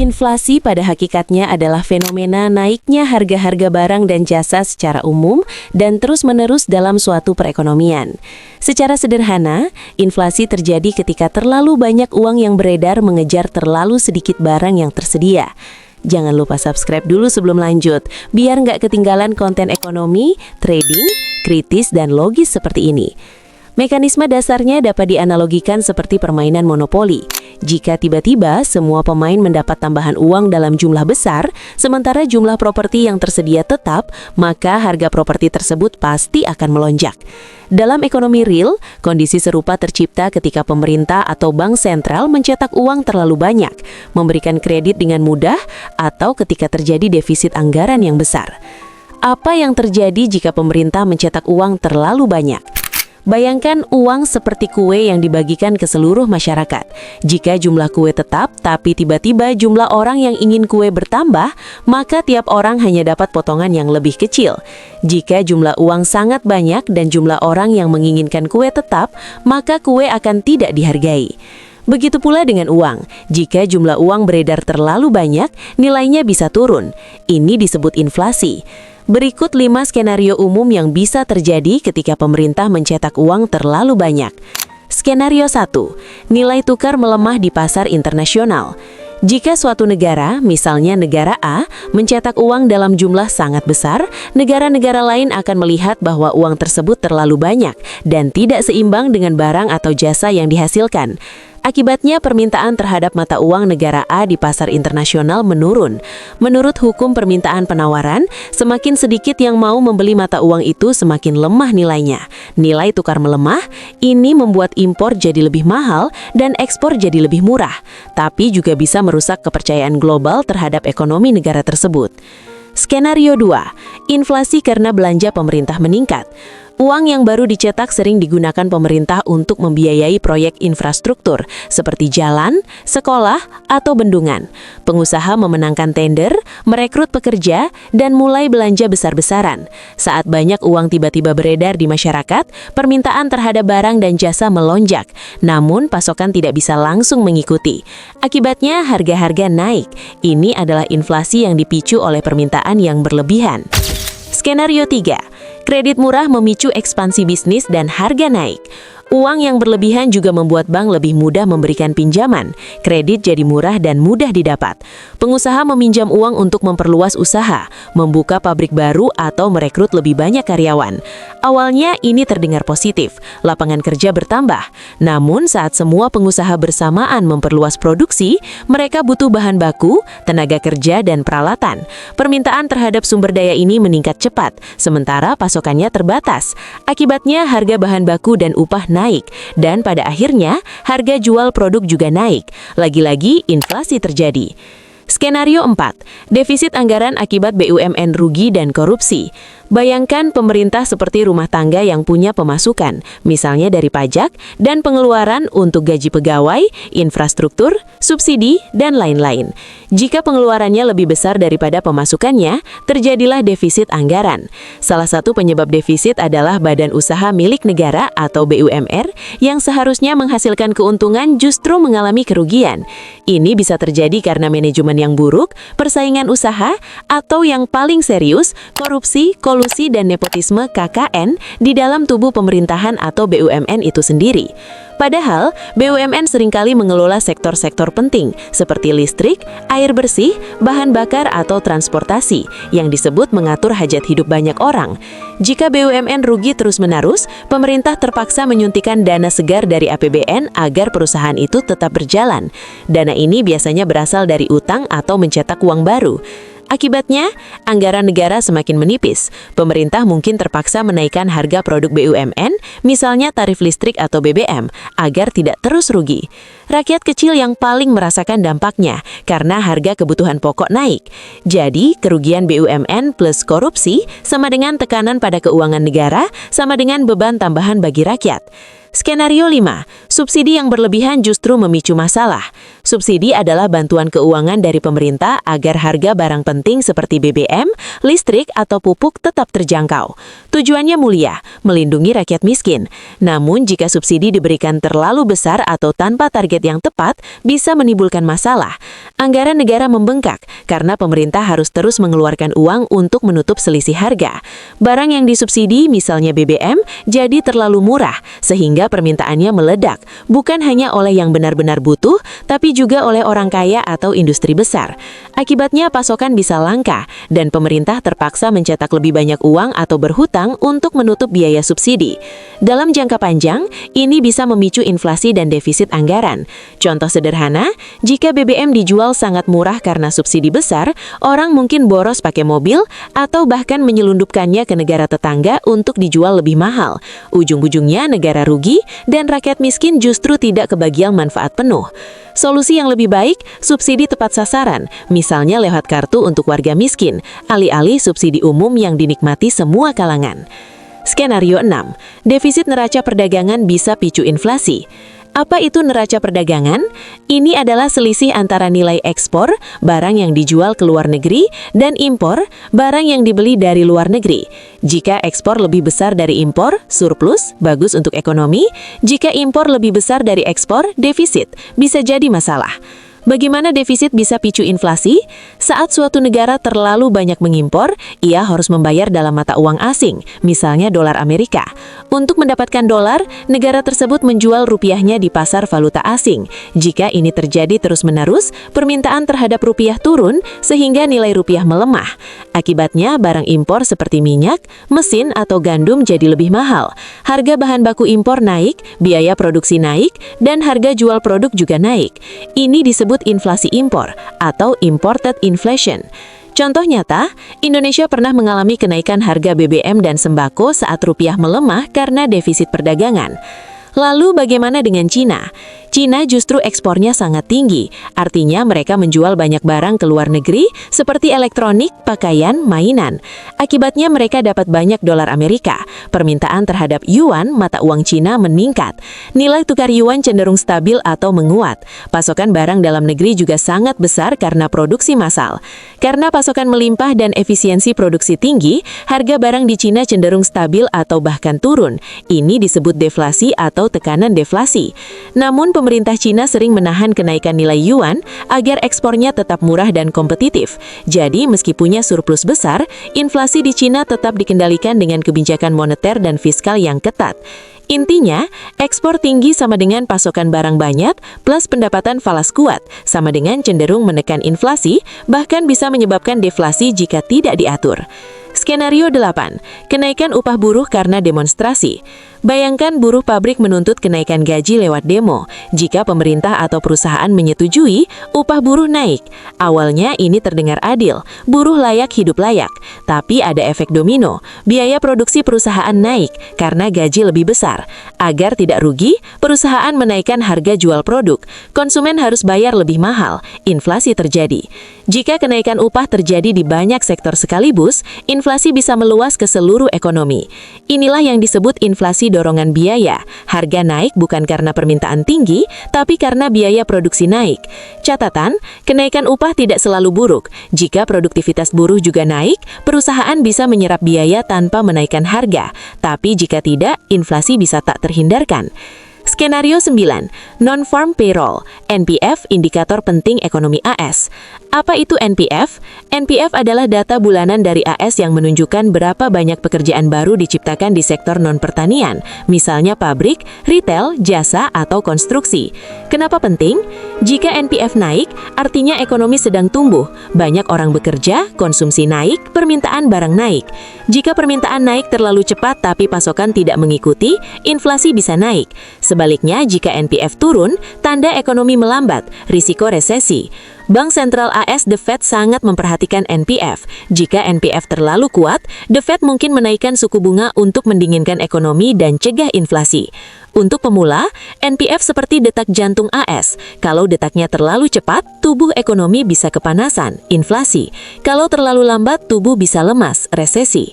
Inflasi pada hakikatnya adalah fenomena naiknya harga-harga barang dan jasa secara umum dan terus-menerus dalam suatu perekonomian. Secara sederhana, inflasi terjadi ketika terlalu banyak uang yang beredar mengejar terlalu sedikit barang yang tersedia. Jangan lupa subscribe dulu sebelum lanjut, biar nggak ketinggalan konten ekonomi, trading, kritis, dan logis seperti ini. Mekanisme dasarnya dapat dianalogikan seperti permainan monopoli. Jika tiba-tiba semua pemain mendapat tambahan uang dalam jumlah besar, sementara jumlah properti yang tersedia tetap, maka harga properti tersebut pasti akan melonjak. Dalam ekonomi real, kondisi serupa tercipta ketika pemerintah atau bank sentral mencetak uang terlalu banyak, memberikan kredit dengan mudah, atau ketika terjadi defisit anggaran yang besar. Apa yang terjadi jika pemerintah mencetak uang terlalu banyak? Bayangkan uang seperti kue yang dibagikan ke seluruh masyarakat. Jika jumlah kue tetap, tapi tiba-tiba jumlah orang yang ingin kue bertambah, maka tiap orang hanya dapat potongan yang lebih kecil. Jika jumlah uang sangat banyak dan jumlah orang yang menginginkan kue tetap, maka kue akan tidak dihargai. Begitu pula dengan uang. Jika jumlah uang beredar terlalu banyak, nilainya bisa turun. Ini disebut inflasi. Berikut 5 skenario umum yang bisa terjadi ketika pemerintah mencetak uang terlalu banyak. Skenario 1. Nilai tukar melemah di pasar internasional. Jika suatu negara, misalnya negara A, mencetak uang dalam jumlah sangat besar, negara-negara lain akan melihat bahwa uang tersebut terlalu banyak dan tidak seimbang dengan barang atau jasa yang dihasilkan. Akibatnya, permintaan terhadap mata uang negara A di pasar internasional menurun. Menurut hukum permintaan penawaran, semakin sedikit yang mau membeli mata uang itu semakin lemah nilainya. Nilai tukar melemah, ini membuat impor jadi lebih mahal dan ekspor jadi lebih murah, tapi juga bisa merusak kepercayaan global terhadap ekonomi negara tersebut. Skenario 2. Inflasi karena belanja pemerintah meningkat. Uang yang baru dicetak sering digunakan pemerintah untuk membiayai proyek infrastruktur seperti jalan, sekolah, atau bendungan. Pengusaha memenangkan tender, merekrut pekerja, dan mulai belanja besar-besaran. Saat banyak uang tiba-tiba beredar di masyarakat, permintaan terhadap barang dan jasa melonjak, namun pasokan tidak bisa langsung mengikuti. Akibatnya harga-harga naik. Ini adalah inflasi yang dipicu oleh permintaan yang berlebihan. Skenario 3. Kredit murah memicu ekspansi bisnis dan harga naik. Uang yang berlebihan juga membuat bank lebih mudah memberikan pinjaman. Kredit jadi murah dan mudah didapat. Pengusaha meminjam uang untuk memperluas usaha, membuka pabrik baru, atau merekrut lebih banyak karyawan. Awalnya ini terdengar positif, lapangan kerja bertambah. Namun saat semua pengusaha bersamaan memperluas produksi, mereka butuh bahan baku, tenaga kerja, dan peralatan. Permintaan terhadap sumber daya ini meningkat cepat, sementara pasokannya terbatas. Akibatnya harga bahan baku dan upah naik, dan pada akhirnya harga jual produk juga naik. Lagi-lagi inflasi terjadi. Skenario 4. Defisit anggaran akibat BUMN rugi dan korupsi. Bayangkan pemerintah seperti rumah tangga yang punya pemasukan, misalnya dari pajak dan pengeluaran untuk gaji pegawai, infrastruktur, subsidi, dan lain-lain. Jika pengeluarannya lebih besar daripada pemasukannya, terjadilah defisit anggaran. Salah satu penyebab defisit adalah badan usaha milik negara atau BUMR yang seharusnya menghasilkan keuntungan justru mengalami kerugian. Ini bisa terjadi karena manajemen yang buruk, persaingan usaha, atau yang paling serius, korupsi, kolusi, dan nepotisme KKN di dalam tubuh pemerintahan atau BUMN itu sendiri. Padahal, BUMN seringkali mengelola sektor-sektor penting seperti listrik, air bersih, bahan bakar, atau transportasi yang disebut mengatur hajat hidup banyak orang. Jika BUMN rugi terus-menerus, pemerintah terpaksa menyuntikkan dana segar dari APBN agar perusahaan itu tetap berjalan. Dana ini biasanya berasal dari utang atau mencetak uang baru. Akibatnya, anggaran negara semakin menipis. Pemerintah mungkin terpaksa menaikkan harga produk BUMN, misalnya tarif listrik atau BBM, agar tidak terus rugi. Rakyat kecil yang paling merasakan dampaknya karena harga kebutuhan pokok naik. Jadi, kerugian BUMN plus korupsi sama dengan tekanan pada keuangan negara, sama dengan beban tambahan bagi rakyat. Skenario 5. Subsidi yang berlebihan justru memicu masalah. Subsidi adalah bantuan keuangan dari pemerintah agar harga barang penting seperti BBM, listrik, atau pupuk tetap terjangkau. Tujuannya mulia, melindungi rakyat miskin. Namun, jika subsidi diberikan terlalu besar atau tanpa target yang tepat, bisa menimbulkan masalah. Anggaran negara membengkak karena pemerintah harus terus mengeluarkan uang untuk menutup selisih harga. Barang yang disubsidi, misalnya BBM, jadi terlalu murah, sehingga permintaannya meledak, bukan hanya oleh yang benar-benar butuh, tapi juga oleh orang kaya atau industri besar. Akibatnya pasokan bisa langka, dan pemerintah terpaksa mencetak lebih banyak uang atau berhutang untuk menutup biaya subsidi. Dalam jangka panjang, ini bisa memicu inflasi dan defisit anggaran. Contoh sederhana, jika BBM dijual sangat murah karena subsidi besar, orang mungkin boros pakai mobil atau bahkan menyelundupkannya ke negara tetangga untuk dijual lebih mahal. Ujung-ujungnya negara rugi dan rakyat miskin justru tidak kebagian manfaat penuh. Solusi yang lebih baik, subsidi tepat sasaran, misalnya lewat kartu untuk warga miskin, alih-alih subsidi umum yang dinikmati semua kalangan. Skenario 6. Defisit neraca perdagangan bisa picu inflasi. Apa itu neraca perdagangan? Ini adalah selisih antara nilai ekspor, barang yang dijual ke luar negeri, dan impor, barang yang dibeli dari luar negeri. Jika ekspor lebih besar dari impor, surplus, bagus untuk ekonomi. Jika impor lebih besar dari ekspor, defisit, bisa jadi masalah. Bagaimana defisit bisa picu inflasi? Saat suatu negara terlalu banyak mengimpor, ia harus membayar dalam mata uang asing, misalnya dolar Amerika. Untuk mendapatkan dolar, negara tersebut menjual rupiahnya di pasar valuta asing. Jika ini terjadi terus-menerus, permintaan terhadap rupiah turun sehingga nilai rupiah melemah. Akibatnya, barang impor seperti minyak, mesin, atau gandum jadi lebih mahal. Harga bahan baku impor naik, biaya produksi naik, dan harga jual produk juga naik. Ini disebut inflasi impor atau imported inflation. Contoh nyata, Indonesia pernah mengalami kenaikan harga BBM dan sembako saat rupiah melemah karena defisit perdagangan. Lalu bagaimana dengan Cina? Cina justru ekspornya sangat tinggi, artinya mereka menjual banyak barang ke luar negeri seperti elektronik, pakaian, mainan. Akibatnya mereka dapat banyak dolar Amerika. Permintaan terhadap yuan, mata uang Cina, meningkat. Nilai tukar yuan cenderung stabil atau menguat. Pasokan barang dalam negeri juga sangat besar karena produksi massal. Karena pasokan melimpah dan efisiensi produksi tinggi, harga barang di Cina cenderung stabil atau bahkan turun. Ini disebut deflasi atau tekanan deflasi. Namun pemerintah Cina sering menahan kenaikan nilai yuan agar ekspornya tetap murah dan kompetitif. Jadi meski punya surplus besar, inflasi di Cina tetap dikendalikan dengan kebijakan moneter dan fiskal yang ketat. Intinya, ekspor tinggi sama dengan pasokan barang banyak plus pendapatan falas kuat, sama dengan cenderung menekan inflasi, bahkan bisa menyebabkan deflasi jika tidak diatur. Skenario 8. Kenaikan upah buruh karena demonstrasi. Bayangkan buruh pabrik menuntut kenaikan gaji lewat demo. Jika pemerintah atau perusahaan menyetujui, upah buruh naik. Awalnya ini terdengar adil, buruh layak hidup layak. Tapi ada efek domino, biaya produksi perusahaan naik karena gaji lebih besar. Agar tidak rugi, perusahaan menaikkan harga jual produk. Konsumen harus bayar lebih mahal, inflasi terjadi. Jika kenaikan upah terjadi di banyak sektor sekaligus, inflasi bisa meluas ke seluruh ekonomi. Inilah yang disebut inflasi dorongan biaya. Harga naik bukan karena permintaan tinggi, tapi karena biaya produksi naik. Catatan, kenaikan upah tidak selalu buruk. Jika produktivitas buruh juga naik, perusahaan bisa menyerap biaya tanpa menaikkan harga. Tapi jika tidak, inflasi bisa tak terhindarkan. Skenario 9. Non-farm payroll, NPF, indikator penting ekonomi AS. Apa itu NPF? NPF adalah data bulanan dari AS yang menunjukkan berapa banyak pekerjaan baru diciptakan di sektor non-pertanian, misalnya pabrik, retail, jasa, atau konstruksi. Kenapa penting? Jika NPF naik, artinya ekonomi sedang tumbuh. Banyak orang bekerja, konsumsi naik, permintaan barang naik. Jika permintaan naik terlalu cepat tapi pasokan tidak mengikuti, inflasi bisa naik. Sebaliknya, jika NPF turun, tanda ekonomi melambat, risiko resesi. Bank Sentral AS The Fed sangat memperhatikan NPF. Jika NPF terlalu kuat, The Fed mungkin menaikkan suku bunga untuk mendinginkan ekonomi dan cegah inflasi. Untuk pemula, NPF seperti detak jantung AS. Kalau detaknya terlalu cepat, tubuh ekonomi bisa kepanasan, inflasi. Kalau terlalu lambat, tubuh bisa lemas, resesi.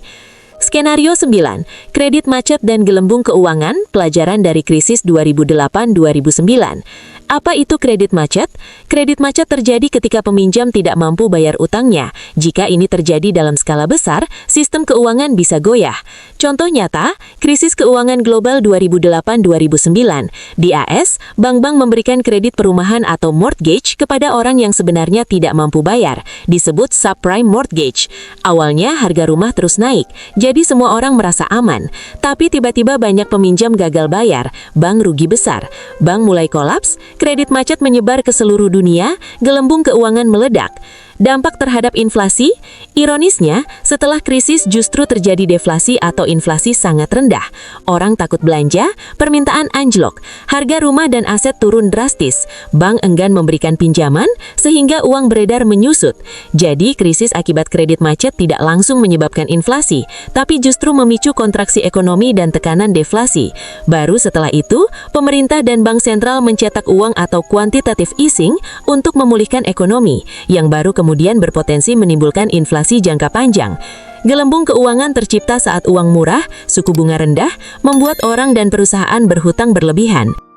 Skenario 9, kredit macet dan gelembung keuangan, pelajaran dari krisis 2008-2009. Apa itu kredit macet? Kredit macet terjadi ketika peminjam tidak mampu bayar utangnya. Jika ini terjadi dalam skala besar, sistem keuangan bisa goyah. Contoh nyata, krisis keuangan global 2008-2009. Di AS, bank-bank memberikan kredit perumahan atau mortgage kepada orang yang sebenarnya tidak mampu bayar, disebut subprime mortgage. Awalnya harga rumah terus naik, jadi semua orang merasa aman. Tapi tiba-tiba banyak peminjam gagal bayar, bank rugi besar. Bank mulai kolaps, kredit macet menyebar ke seluruh dunia, gelembung keuangan meledak. Dampak terhadap inflasi? Ironisnya, setelah krisis justru terjadi deflasi atau inflasi sangat rendah. Orang takut belanja, permintaan anjlok, harga rumah dan aset turun drastis, bank enggan memberikan pinjaman, sehingga uang beredar menyusut. Jadi, krisis akibat kredit macet tidak langsung menyebabkan inflasi, tapi justru memicu kontraksi ekonomi dan tekanan deflasi. Baru setelah itu, pemerintah dan bank sentral mencetak uang atau quantitative easing untuk memulihkan ekonomi, yang baru kemudian berpotensi menimbulkan inflasi jangka panjang. Gelembung keuangan tercipta saat uang murah, suku bunga rendah, membuat orang dan perusahaan berhutang berlebihan.